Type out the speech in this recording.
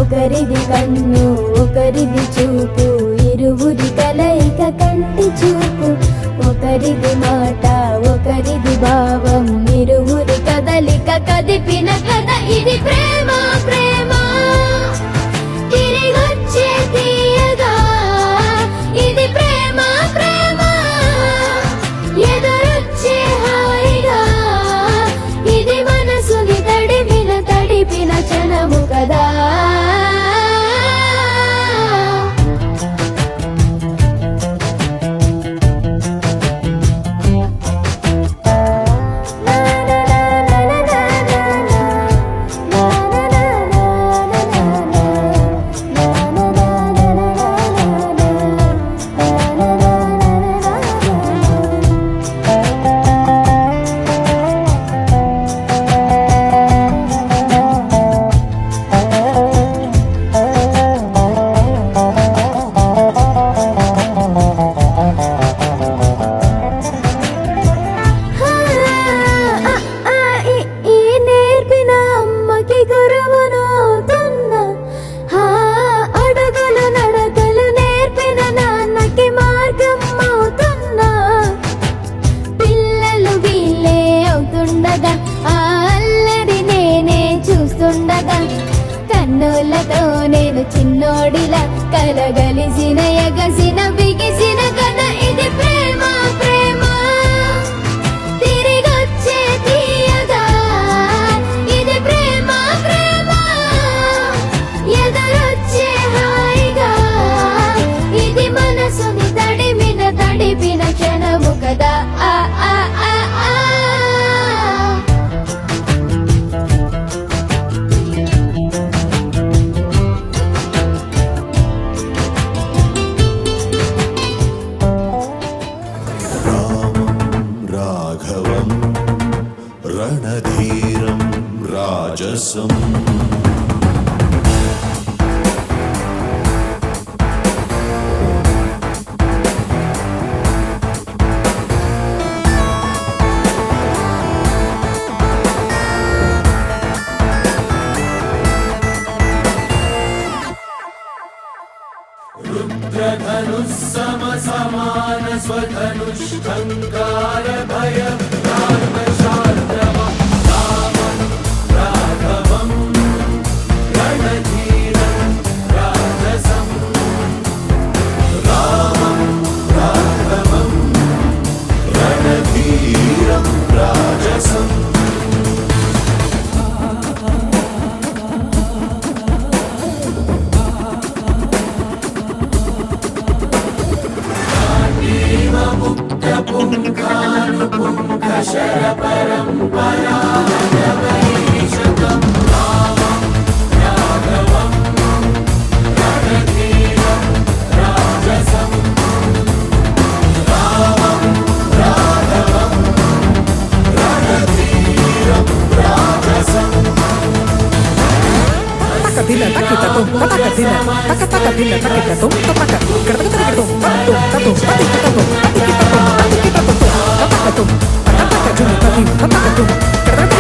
ఒకరిది కన్ను ఒకరిది చూపు, ఇరువురి కలయిక కంటి చూపు. ఒకరిది మాట ఒకరిది భావం, ఇరువురి కదలిక కదిపిన కథ ఇది ప్రేమ. ప్రేమ తిరిగొచ్చే తీయగా ఇది ప్రేమ. ప్రేమ ఎదురొచ్చే హాయిగా ఇది మనసుని తడిపిన క్షణము కదా. కన్నులతో నేను చిన్నోడిలా కలగలిసిన ఎగసిన బిగిసిన కథ ఇది ప్రేమ. ప్రేమ తిరిగొచ్చే తీయగా ఇది ప్రేమ. ప్రేమ ఎదురొచ్చే హాయిగా ఇది మనసుని తడిపిన క్షణము కదా. ఆ ఆ ఆ ఆ రణధీరం రాజసం రుద్రధనుస్సమ సమాన స్వధనుష్ఠంకార భయ Kita